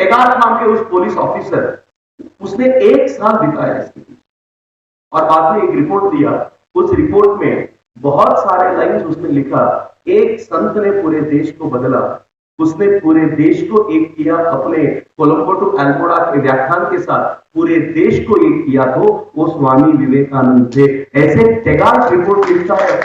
Tegart नाम के उस पुलिस ऑफिसर, उसने 1 साल बिताया इसके पीछे और बाद में एक रिपोर्ट दिया। उस रिपोर्ट में बहुत सारे लाइन्स उसने लिखा, एक संत ने पूरे देश को बदला, उसने पूरे देश को एक किया, अपने कोलंबो टू अल्मोड़ा के व्याख्यान के साथ पूरे देश को एक किया, तो वो स्वामी विवेकानंद थे। ऐसे टेगार्ट रिपोर्ट लिखता है।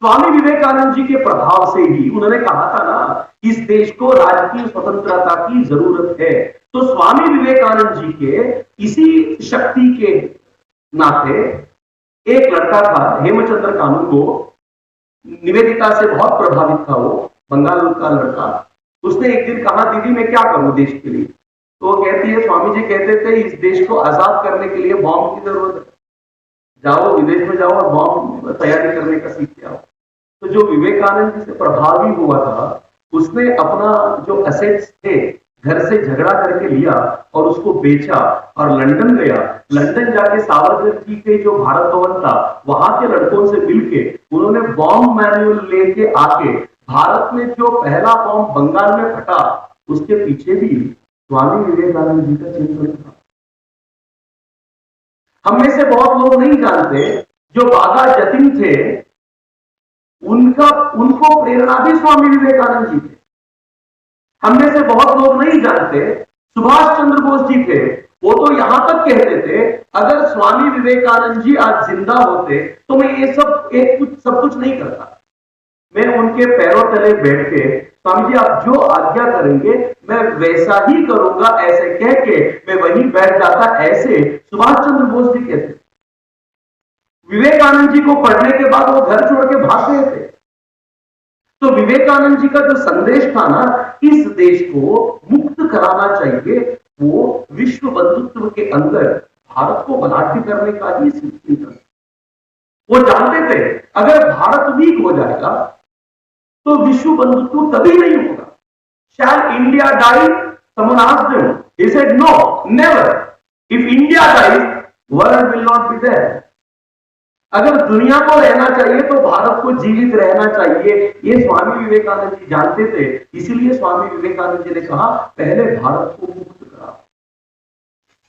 स्वामी विवेकानंद जी के प्रभाव से ही उन्होंने कहा था ना, इस देश को राजकीय स्वतंत्रता की जरूरत है। तो स्वामी विवेकानंद जी के इसी शक्ति के नाते एक लड़का था हेमचंद्र कानूनगो, निवेदिता से बहुत प्रभावित था, वो बंगाल का लड़का। उसने एक दिन कहा, दीदी मैं क्या करूं देश के लिए? तो वो कहती है, स्वामी जी कहते थे इस देश को आजाद करने के लिए बॉम्ब की जरूरत है, जाओ विदेश में जाओ और बॉम्ब तैयारी करने का सीख के आओ। तो जो विवेकानंद जी से प्रभावी हुआ था, उसने अपना जो असेट्स थे घर से झगड़ा करके लिया और उसको बेचा और लंदन गया। लंदन जाके सावरकर जी के जो भारत भवन था, वहां के लड़कों से मिलके उन्होंने बॉम्ब मैन्युअल लेके आके भारत में जो पहला बॉम्ब बंगाल में फटा, उसके पीछे भी स्वामी विवेकानंद जी का चिंतन था। हम में से बहुत लोग नहीं जानते, जो बागा जतिन थे उनको प्रेरणा भी स्वामी विवेकानंद जी थे। हम में से बहुत लोग नहीं जानते, सुभाष चंद्र बोस जी थे, वो तो यहां तक कहते थे, अगर स्वामी विवेकानंद जी आज जिंदा होते तो मैं ये सब कुछ नहीं करता, मैं उनके पैरों तले बैठ के स्वामी जी आप जो आज्ञा करेंगे मैं वैसा ही करूंगा, ऐसे कह के मैं वहीं बैठ जाता। ऐसे सुभाष चंद्र बोस जी कहते। विवेकानंद जी को पढ़ने के बाद वो घर छोड़ के भाग गए थे। तो विवेकानंद जी का जो संदेश था ना, इस देश को मुक्त कराना चाहिए, वो विश्व बंधुत्व के अंदर भारत को बलाढ्य करने का ही चिंतन। वो जानते थे अगर भारत वीक हो जाएगा तो विश्व बंधुत्व कभी नहीं होगा। Shall India die? Someone asked him. He said, no, never. If India dies, world will not be there. अगर दुनिया को रहना चाहिए तो भारत को जीवित रहना चाहिए, ये स्वामी विवेकानंद जी जानते थे। इसीलिए स्वामी विवेकानंद जी ने कहा पहले भारत को मुक्त करा।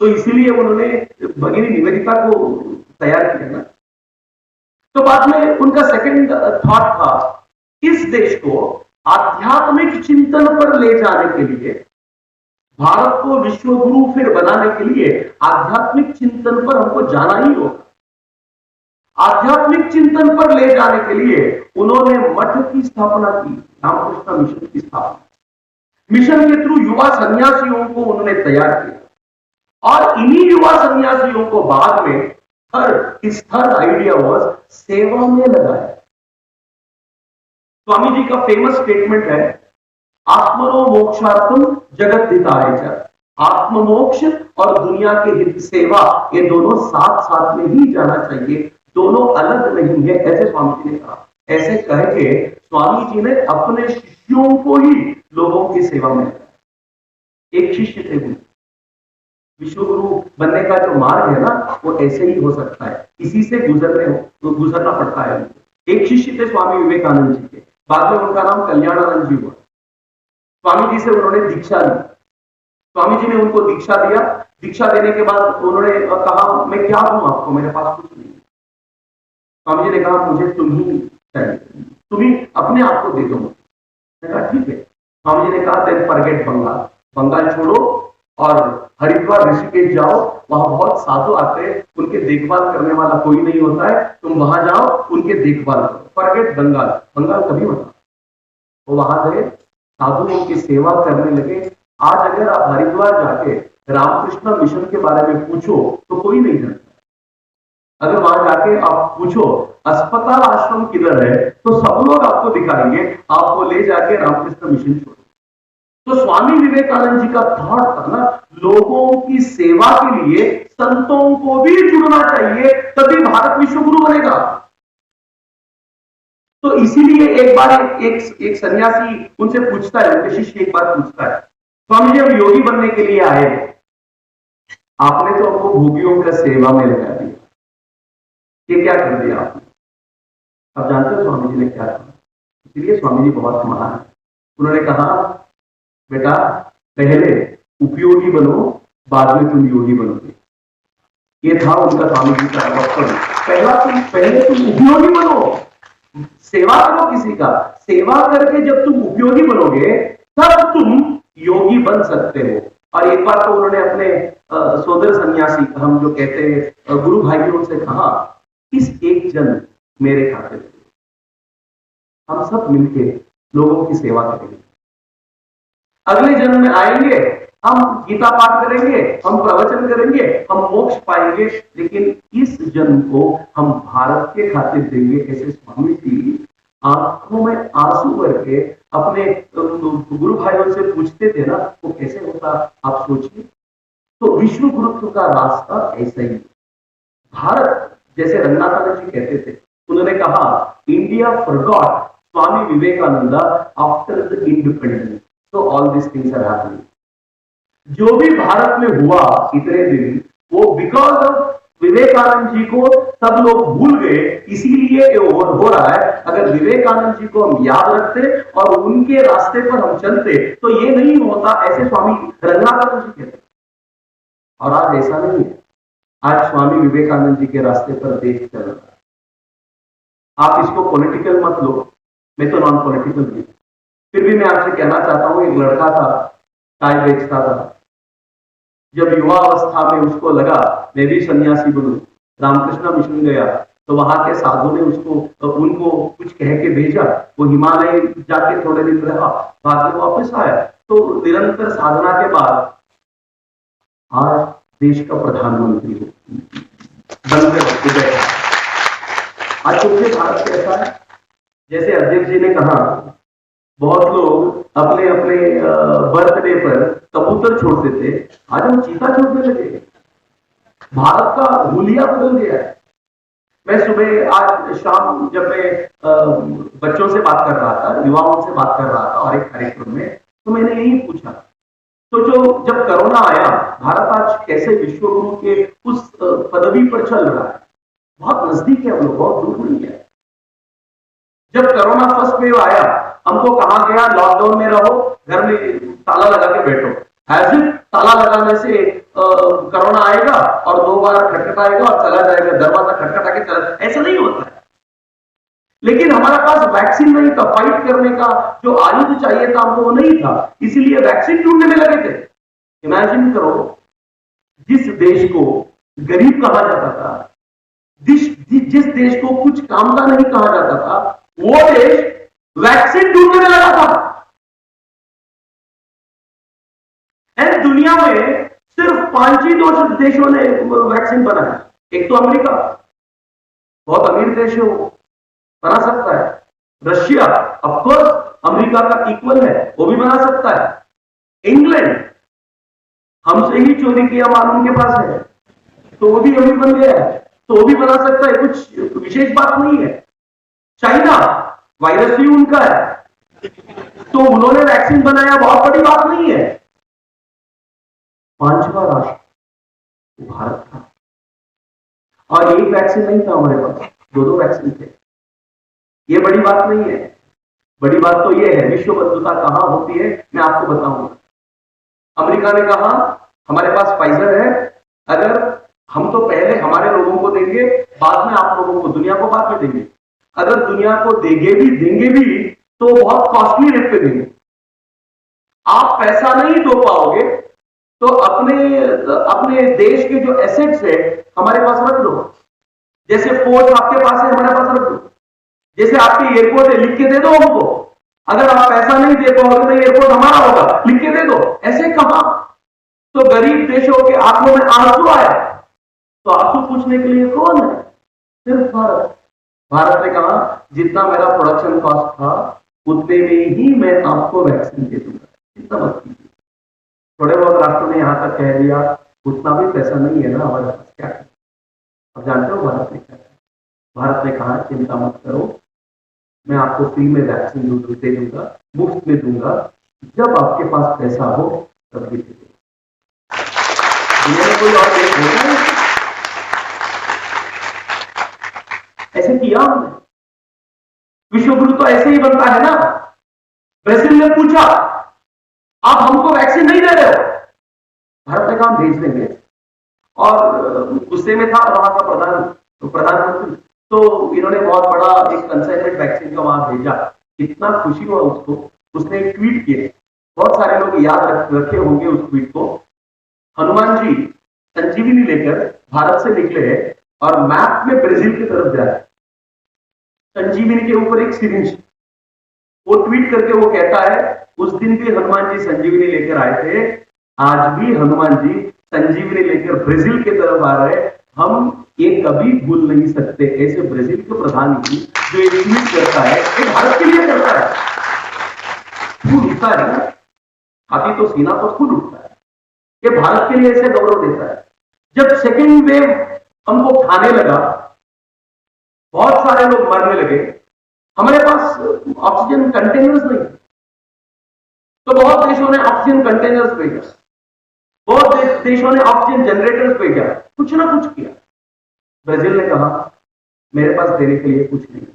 तो इसीलिए उन्होंने भगिनी निवेदिता को तैयार किया ना। तो बाद में उनका सेकंड थॉट था, इस देश को आध्यात्मिक चिंतन पर ले जाने के लिए, भारत को विश्व गुरु फिर बनाने के लिए आध्यात्मिक चिंतन पर हमको जाना ही होगा। आध्यात्मिक चिंतन पर ले जाने के लिए उन्होंने मठ की स्थापना की, रामकृष्ण मिशन की स्थापना। मिशन के थ्रू युवा सन्यासियों को उन्होंने तैयार किया और इन्हीं युवा सन्यासियों को बाद में थर्ड आइडिया वाज सेवा में लगाया। स्वामी जी का फेमस स्टेटमेंट है, आत्मनो मोक्षार्थम जगत हिताय च। आत्ममोक्ष और दुनिया के हित सेवा, ये दोनों साथ साथ में ही जाना चाहिए, दोनों अलग नहीं है, ऐसे स्वामी जी ने कहा। ऐसे कह के स्वामी जी ने अपने शिष्यों को ही लोगों की सेवा में लगाया। एक शिष्य थे वो, विश्व गुरु बनने का जो मार्ग है ना, वो ऐसे ही हो सकता है, इसी से गुजरना पड़ता है। एक शिष्य थे स्वामी विवेकानंद जी के, बाद में उनका नाम कल्याणानंद जी हुआ। स्वामी जी से उन्होंने दीक्षा ली। स्वामी जी ने उनको दीक्षा दिया। दीक्षा देने के बाद उन्होंने कहा, मैं क्या दूं आपको, मेरे पास कुछ नहीं। स्वामी जी ने कहा, मुझे तुम ही चाहिए, तुम ही अपने आप को दे दो। मैंने कहा ठीक है। स्वामी जी ने कहा, देन फॉरगेट बंगाल, बंगाल छोड़ो और हरिद्वार ऋषिकेश जाओ, वहां बहुत साधु आते हैं, उनके देखभाल करने वाला कोई नहीं होता है, तुम वहां जाओ, उनके देखभाल करो। फॉरगेट बंगाल, बंगाल कभी मत। वो वहां गए, साधुओं की सेवा करने लगे। आज अगर आप हरिद्वार जाके रामकृष्ण मिशन के बारे में पूछो तो कोई नहीं जानता। अगर वहां जाके आप पूछो अस्पताल आश्रम किधर है, तो सब लोग आपको दिखाएंगे, आपको ले जाके रामकृष्ण मिशन छोड़ो। तो स्वामी विवेकानंद जी का थॉट था ना, लोगों की सेवा के लिए संतों को भी जुड़ना चाहिए, तभी भारत विश्व गुरु बनेगा। तो इसीलिए एक बार एक सन्यासी उनसे पूछता है, उनके शिष्य एक बार पूछता है, स्वामी जी हम योगी बनने के लिए आए, आपने तो हमको भोगियों का सेवा में लगा दिया, ये क्या कर दिया आपने? आप जानते हो स्वामी जी ने क्या कहा? इसलिए स्वामी जी बहुत महान है। उन्होंने कहा बेटा पहले उपयोगी बनो, बाद में तुम योगी बनोगे। ये था उनका स्वामी जी का वक्तव्य। पहले तुम उपयोगी बनो, सेवा करो किसी का, सेवा करके जब तुम उपयोगी बनोगे तब तुम योगी बन सकते हो। और एक बार तो उन्होंने अपने सोदर सन्यासी, हम जो कहते हैं गुरु भाइयों से कहा, इस एक जन्म मेरे खाते में हम सब मिलके लोगों की सेवा करेंगे, अगले जन्म में आएंगे, हम गीता पाठ करेंगे, हम प्रवचन करेंगे, हम मोक्ष पाएंगे, लेकिन इस जन्म को हम भारत के खातिर देंगे। ऐसे स्वामी जी आंखों में आंसू भर के अपने गुरु भाइयों से पूछते थे ना, वो कैसे होता आप सोचिए। तो विश्व गुरुत्व का रास्ता ऐसा ही। भारत, जैसे रंगनाथानंद जी कहते थे, उन्होंने कहा India forgot Swami Vivekananda after the independence, so all these things are happening। जो भी भारत में हुआ इतने दिन, वो बिकॉज ऑफ विवेकानंद जी को सब लोग भूल गए, इसीलिए हो रहा है। अगर विवेकानंद जी को हम याद रखते और उनके रास्ते पर हम चलते तो ये नहीं होता, ऐसे स्वामी रंगनाथानंद जी कहते। और आज ऐसा नहीं है, आज स्वामी विवेकानंद जी के रास्ते पर देश चल रहा है। आप इसको पॉलिटिकल मत लो, मैं तो नॉन पॉलिटिकल भी, फिर भी मैं आपसे कहना चाहता हूं, एक लड़का था, चाय बेचता था। जब युवा अवस्था में उसको लगा मैं भी सन्यासी बनूं, रामकृष्ण मिशन गया, तो वहां के साधु ने उनको कुछ कह के भेजा। वो हिमालय जाके थोड़े दिन रहा, बाद में वापस आया। तो निरंतर साधना के बाद आज देश का प्रधानमंत्री बनकर आज सोचिए भारत कैसा है। जैसे अध्यक्ष जी ने कहा, बहुत लोग अपने अपने बर्थडे पर कबूतर छोड़ते थे, आज हम चीता छोड़ने लगे। भारत का हुलिया बदल गया है। मैं सुबह, आज शाम जब मैं बच्चों से बात कर रहा था, युवाओं से बात कर रहा था और एक कार्यक्रम में, तो मैंने यही पूछा, तो जब कोरोना आया, भारत आज कैसे विश्व गुरु के उस पदवी पर चल रहा है। बहुत नजदीक है हम लोग, बहुत दूर नहीं है। जब कोरोना फर्स्ट वेव आया, हमको कहा गया लॉकडाउन में रहो, घर में ताला लगा के बैठो। ऐसे ताला लगाने से कोरोना आएगा और 2 बार खटखटाएगा और चला जाएगा, दरवाजा खटखटा के चला, ऐसा नहीं होता है। लेकिन हमारे पास वैक्सीन नहीं था, फाइट करने का जो आयुध चाहिए था हमको वो नहीं था, इसीलिए वैक्सीन ढूंढने में लगे थे। इमेजिन करो, जिस देश को गरीब कहा जाता था, जिस देश को कुछ काम का नहीं कहा जाता था, वो देश वैक्सीन ढूंढने में लगा था। एंड दुनिया में सिर्फ 5 ही देशों ने वैक्सीन बनाया। एक तो अमेरिका, बहुत अमीर देश है, वो बना सकता है। रशिया ऑफकोर्स अमेरिका का इक्वल है, वो भी बना सकता है। इंग्लैंड हमसे ही चोरी किया माल उनके पास है, तो वो भी अमीर बन गया है, तो वो भी बना सकता है, कुछ विशेष बात नहीं है। चाइना, वायरस ही उनका है, तो उन्होंने वैक्सीन बनाया, बहुत बड़ी बात नहीं है। 5वां राष्ट्र भारत था, और एक वैक्सीन नहीं था हमारे पास, 2 वैक्सीन थे। ये बड़ी बात नहीं है। बड़ी बात तो ये है, विश्व बंधुता कहां होती है, मैं आपको बताऊंगा। अमेरिका ने कहा हमारे पास फाइजर है, अगर हम तो पहले हमारे लोगों को देंगे, बाद में आप लोगों को, दुनिया को बाद में देंगे। अगर दुनिया को देंगे भी तो बहुत कॉस्टली रेट पे देंगे। आप पैसा नहीं दो पाओगे तो अपने देश के जो एसेट्स है हमारे पास रख दो। जैसे फोर्स आपके पास है, हमारे पास रख दो। जैसे आपके एयरपोर्ट है, लिख के दे दो हमको। अगर आप पैसा नहीं दे पाओगे तो एयरपोर्ट हमारा होगा, लिख के दे दो। ऐसे कहा तो गरीब देशों के आंखों में आंसू आया, तो आंसू पूछने के लिए कौन है? सिर्फ भारत। भारत ने कहा जितना मेरा प्रोडक्शन कॉस्ट था उतने में ही मैं आपको वैक्सीन दे दूंगा, चिंता मत कीजिए। थोड़े बहुत राष्ट्रों ने यहां तक कह दिया उतना भी पैसा नहीं है ना हमारे पास, क्या करें? अब जानते हो भारत ने क्या कहा? भारत ने कहा चिंता मत करो, मैं आपको फ्री में वैक्सीन दे दूंगा, मुफ्त में दूंगा, जब आपके पास पैसा हो तब भी दे दूंगा। दुनिया में कोई और देश होगा नहीं ऐसे किया हमने। विश्व गुरु तो ऐसे ही बनता है ना। ब्राजील ने पूछा आप हमको वैक्सीन नहीं दे रहे हो। भारत ने कहा भेज देंगे, और गुस्से में था वहां का प्रधानमंत्री, तो इन्होंने बहुत बड़ा एक कंसाइनमेंट वैक्सीन का वहां भेजा। इतना खुशी हुआ उसको, उसने एक ट्वीट किए, बहुत सारे लोग याद रखे होंगे उस ट्वीट को। हनुमान जी संजीवनी लेकर भारत से निकले और मैप में ब्राजील की तरफ जा रहे, संजीवनी के ऊपर एक सिरिंज। वो ट्वीट करके वो कहता है, उस दिन भी हनुमान जी संजीवनी लेकर आए थे, आज भी हनुमान जी संजीवनी लेकर ब्राजील की तरफ आ रहे, हम ये कभी भूल नहीं सकते। ऐसे ब्राजील के प्रधानमंत्री जो एक ट्वीट करता है, ये भारत के लिए करता है, फूल उठता है ना, हाथी तो सीना तो फूल उठता है। ये भारत के लिए ऐसे गौरव देता है। जब सेकेंड वेव हमको खाने लगा, बहुत सारे लोग मरने लगे, हमारे पास ऑक्सीजन कंटेनर्स नहीं, तो बहुत देशों ने ऑक्सीजन कंटेनर्स भेजा, बहुत देशों ने ऑक्सीजन जनरेटर्स भेजा, कुछ ना कुछ किया। ब्राजील ने कहा मेरे पास देने के लिए कुछ नहीं,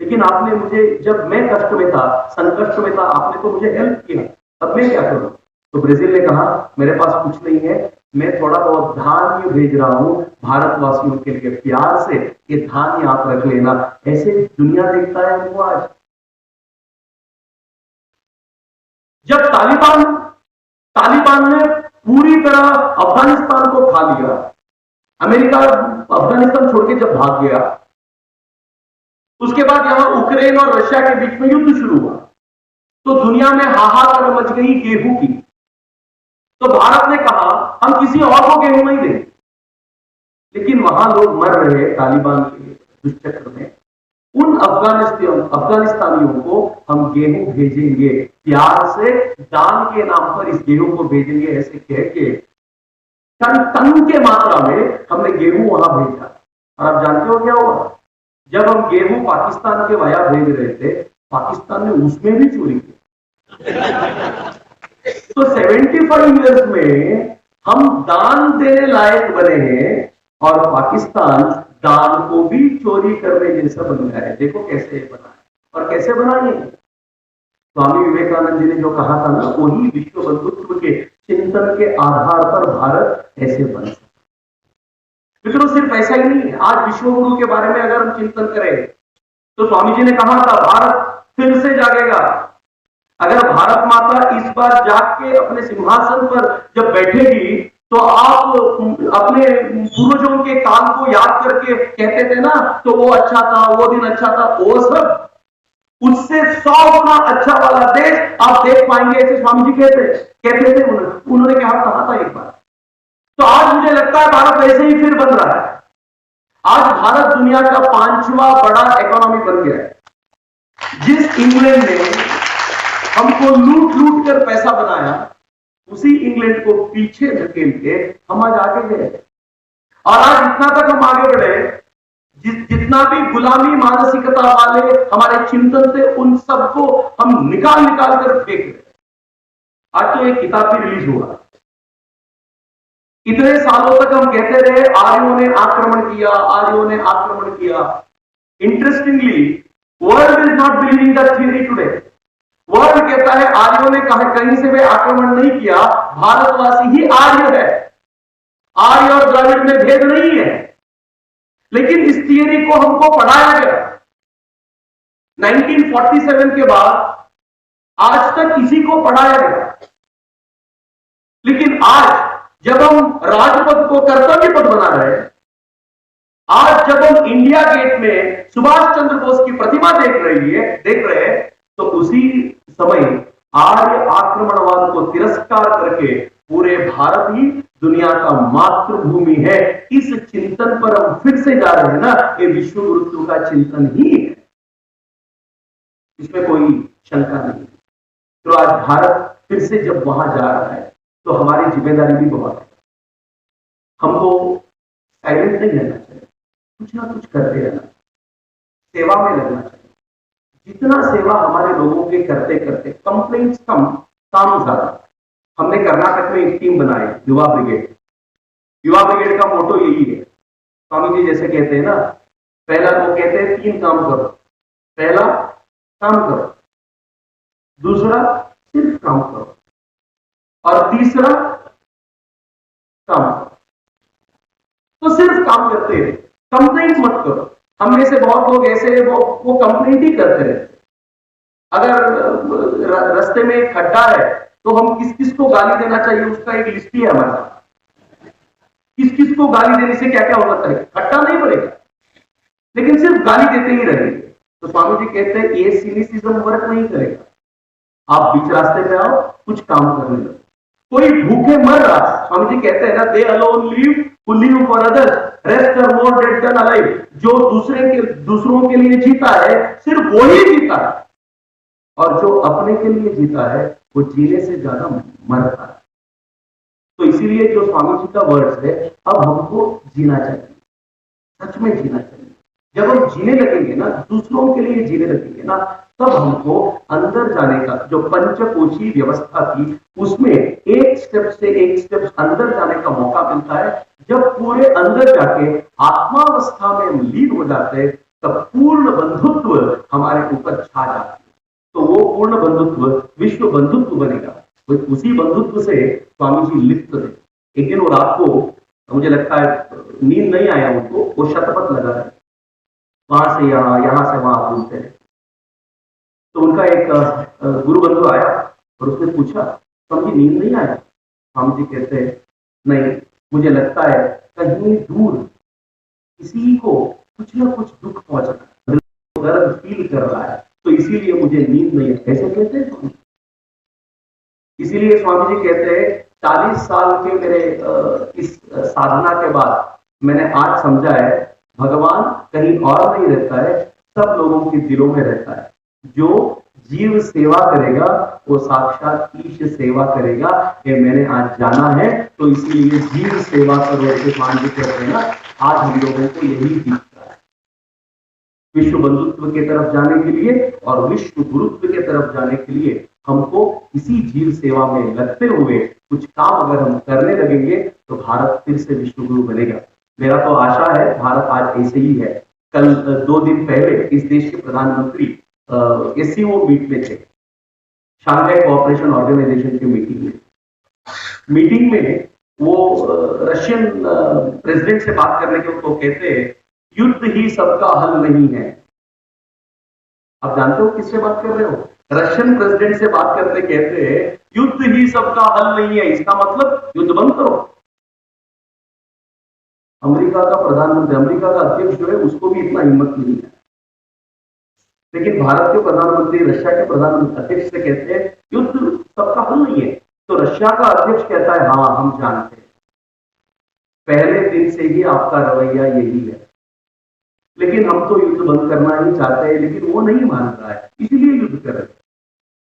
लेकिन आपने मुझे, जब मैं कष्ट में था, संकष्ट में था, आपने तो मुझे हेल्प किया, अब मैं क्या करूं? तो ब्राजील ने कहा मेरे पास कुछ नहीं है, मैं थोड़ा बहुत धान्य भेज रहा हूं भारतवासियों के लिए, प्यार से ये धान्य आप रख लेना। ऐसे दुनिया देखता है वो आज। जब तालिबान ने पूरी तरह अफगानिस्तान को खा लिया, अमेरिका अफगानिस्तान छोड़ के जब भाग गया, उसके बाद यहां यूक्रेन और रशिया के बीच में युद्ध शुरू हुआ, तो दुनिया में हाहाकार मच गई गेहूं की। तो भारत ने कहा हम किसी और को गेहूं नहीं देंगे, लेकिन वहां लोग मर रहे तालिबान के दुष्चक्र में, उन अफगानिस्तानियों को हम गेहूं भेजेंगे, प्यार से दान के नाम पर इस गेहूं को भेजेंगे, ऐसे कह के टन के मात्रा में हमने गेहूं वहां भेजा। और आप जानते हो क्या हुआ? जब हम गेहूं पाकिस्तान के वाया भेज रहे थे, पाकिस्तान ने उसमें भी चोरी की। तो 75 इयर्स में हम दान देने लायक बने हैं, और पाकिस्तान दान को भी चोरी करने जैसा बन गया है। देखो कैसे बना है, और कैसे बना ये स्वामी विवेकानंद जी ने जो कहा था ना, वही विश्व बंधुत्व के चिंतन के आधार पर भारत ऐसे बन सकता। मित्रों सिर्फ ऐसा ही नहीं है, आज विश्व गुरु के बारे में अगर हम चिंतन करें, तो स्वामी जी ने कहा था भारत फिर से जागेगा। अगर भारत माता इस बार जाग के अपने सिंहासन पर जब बैठेगी, तो आप अपने पूर्वजों के काल को याद करके कहते थे ना, तो वो अच्छा था, वो दिन अच्छा था, वो सब उससे 100 गुना अच्छा वाला देश आप देख पाएंगे, ऐसे स्वामी जी कहते थे। उन्होंने कहा था एक बार। तो आज मुझे लगता है भारत वैसे ही फिर बन रहा है। आज भारत दुनिया का 5वां बड़ा इकोनॉमी बन गया है। जिस इंग्लैंड ने हमको लूट लूट कर पैसा बनाया, उसी इंग्लैंड को पीछे धकेल के हम आज आगे गए, और आज इतना तक हम आगे बढ़े, जितना भी गुलामी मानसिकता वाले हमारे चिंतन थे, उन सबको हम निकाल कर फेंक रहे। आज तो एक किताब भी रिलीज हुआ। इतने सालों तक हम कहते रहे आर्यों ने आक्रमण किया, आर्यों ने आक्रमण किया। Interestingly world is not believing that theory today. World कहता है आर्यों ने कहीं से भी आक्रमण नहीं किया, भारतवासी ही आर्य है, आर्य और द्रविड़ में भेद नहीं है। लेकिन इस थियरी को हमको पढ़ाया गया 1947 के बाद, आज तक किसी को पढ़ाया गया। लेकिन आज जब हम राजपथ को कर्तव्य पथ बना रहे हैं, आज जब हम इंडिया गेट में सुभाष चंद्र बोस की प्रतिमा देख रहे हैं, तो उसी समय आर्य आक्रमणवाद को तिरस्कार करके पूरे भारत ही दुनिया का मातृभूमि है, इस चिंतन पर हम फिर से जा रहे हैं ना। ये विश्व गुरुत्व का चिंतन ही है, इसमें कोई शंका नहीं। तो आज भारत फिर से जब वहां जा रहा है, तो हमारी जिम्मेदारी भी बहुत है। हमको साइलेंट नहीं रहना चाहिए, कुछ ना कुछ करते रहना, सेवा में लगना चाहिए। जितना सेवा हमारे लोगों के करते करते कंप्लेंट्स कम, काम ज्यादा। हमने कर्नाटक में एक टीम बनाई, युवा ब्रिगेड। युवा ब्रिगेड का मोटो यही है, स्वामी जी जैसे कहते हैं ना, पहला वो कहते हैं 3 काम करो। पहला काम करो, दूसरा सिर्फ काम करो। और तीसरा, काम करो। तो सिर्फ काम करते रहे, कंप्लेंट मत करो। हम में से बहुत लोग ऐसे हैं वो कंप्लेंट ही करते रहते। अगर रास्ते में एक खड्डा है तो हम किस किस को गाली देना चाहिए उसका एक लिस्ट ही है हमारे पास। किस किस को गाली देने से क्या क्या हो सकता है, खड्डा नहीं पड़ेगा, लेकिन सिर्फ गाली देते ही रहेंगे। तो स्वामी जी कहते हैं ये सिनिसिज्म वर्क नहीं करेगा। आप बीच रास्ते पे आओ, कुछ काम करने लगो। कोई भूखे मर रहा, स्वामी जी कहते हैं ना, दे alone live who live for others, rest are more dead than alive। जो दूसरों के लिए जीता है सिर्फ वो ही जीता है, और जो अपने के लिए जीता है वो जीने से ज्यादा मरता है। तो इसीलिए जो स्वामी जी का वर्ड्स है, अब हमको जीना चाहिए, सच में जीना चाहिए। जब हम जीने लगेंगे ना, दूसरों के लिए जीने लगेंगे ना, तब हमको अंदर जाने का जो पंचकोशी व्यवस्था थी उसमें एक स्टेप से एक स्टेप अंदर जाने का मौका मिलता है। जब पूरे अंदर जाके आत्मावस्था में हम लीन हो जाते हैं, तब पूर्ण बंधुत्व हमारे ऊपर छा जाता है। तो वो पूर्ण बंधुत्व विश्व बंधुत्व बनेगा। तो उसी बंधुत्व से स्वामी जी लिप्त थे। एक दिन वो रात को, मुझे लगता है नींद नहीं आया उनको, वो शतपथ लगा रहे, वहां से यहाँ से वहां घूमते रहे। तो उनका एक गुरु बंधु आया और उसने पूछा, स्वामी जी नींद नहीं आया? स्वामी जी कहते हैं नहीं, मुझे लगता है कहीं दूर किसी को कुछ ना कुछ दुख पहुंच रहा है, दर्द फील कर रहा है, तो इसीलिए मुझे नींद नहीं है। ऐसे कहते हैं स्वामी। इसीलिए स्वामी जी कहते हैं 40 साल के मेरे इस साधना के बाद मैंने आज समझा है, भगवान कहीं और नहीं रहता है, सब लोगों के दिलों में रहता है। जो जीव सेवा करेगा वो साक्षात ईश सेवा करेगा, ये मैंने आज जाना है। तो इसीलिए जीव सेवा करो ऐसे स्वामी जी कहते हैं ना, आज हम लोगों को यही दिखता है। विश्व बंधुत्व के तरफ जाने के लिए और विश्व गुरुत्व के तरफ जाने के लिए हमको इसी जीव सेवा में लगते हुए कुछ काम अगर हम करने लगेंगे तो भारत फिर से विश्व गुरु बनेगा। मेरा तो आशा है भारत आज ऐसे ही है। कल 2 दिन पहले इस देश के प्रधानमंत्री SCO मीट में थे, शांघाई कोऑपरेशन ऑर्गेनाइजेशन की मीटिंग में वो रशियन प्रेसिडेंट से बात करने के वो कहते हैं युद्ध ही सबका हल नहीं है। आप जानते हो किससे बात कर रहे हो? रशियन प्रेसिडेंट से बात करते कहते हैं युद्ध ही सबका हल नहीं है। इसका मतलब युद्ध बंद करो। अमेरिका का प्रधानमंत्री, अमेरिका का अध्यक्ष जो है उसको भी इतना हिम्मत नहीं है, लेकिन भारत के प्रधानमंत्री रशिया के प्रधानमंत्री अध्यक्ष से कहते हैं युद्ध सबका हल नहीं है। तो रशिया का अध्यक्ष कहता है हाँ हम जानते हैं, पहले दिन से ही आपका रवैया यही है, लेकिन हम तो युद्ध बंद करना ही चाहते हैं, लेकिन वो नहीं मान रहा है, इसीलिए युद्ध कर रहे हैं।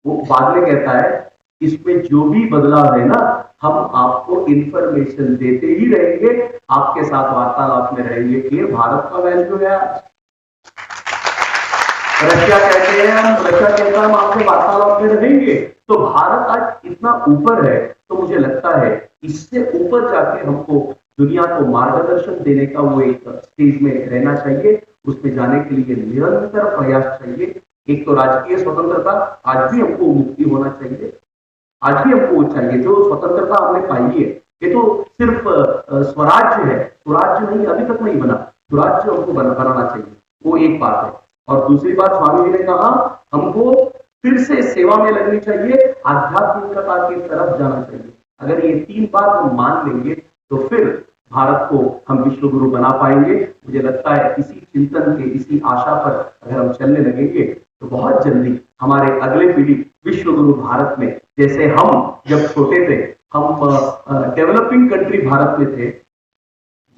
वो बाद में कहता है इसमें जो भी बदलाव है ना, हम आपको इंफॉर्मेशन देते ही रहेंगे, आपके साथ वार्तालाप में रहेंगे। ये भारत का वैल्यू है। रशिया कहते हैं हम आपसे वार्तालाप में रहेंगे। तो भारत आज इतना ऊपर है, तो मुझे लगता है इससे ऊपर जाके हमको दुनिया को मार्गदर्शन देने का वो एक स्टेज में रहना चाहिए। उसमें जाने के लिए निरंतर प्रयास चाहिए। एक तो राजकीय स्वतंत्रता, आज भी हमको मुक्ति होना चाहिए, आज भी हमको चाहिए। जो स्वतंत्रता हमने पाई है ये तो सिर्फ स्वराज्य है, स्वराज्य नहीं, अभी तक नहीं बना, स्वराज्य हमको बनाना चाहिए, वो एक बात है। और दूसरी बात स्वामी जी ने कहा हमको फिर से सेवा में लगनी चाहिए, आध्यात्मिकता की तरफ जाना चाहिए। अगर ये 3 बात हम मान लेंगे तो फिर भारत को हम विश्व गुरु बना पाएंगे। मुझे लगता है इसी चिंतन के, इसी आशा पर अगर हम चलने लगेंगे तो बहुत जल्दी हमारे अगले पीढ़ी विश्व गुरु भारत में, जैसे हम जब छोटे थे, हम डेवलपिंग कंट्री भारत में थे,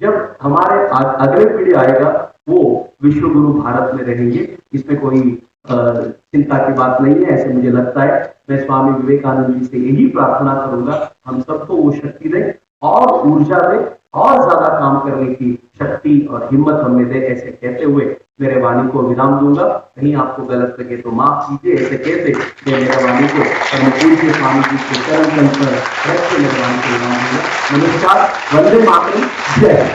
जब हमारे अगले पीढ़ी आएगा वो विश्व गुरु भारत में रहेंगे। इसमें कोई चिंता की बात नहीं है, ऐसे मुझे लगता है। मैं स्वामी विवेकानंद जी से यही प्रार्थना करूंगा हम सबको वो शक्ति दे और ऊर्जा दे और ज्यादा काम करने की शक्ति और हिम्मत हमें दे। ऐसे कहते हुए मेरे वाणी को विराम दूंगा। कहीं आपको गलत लगे तो माफ कीजिए। ऐसे कहते मैं मेरे वाणी को पूज्य स्वामी जी के चरण पर रख के मेरे वाणी को विराम दूंगा। नमस्कार, वंदे मातरम, जय।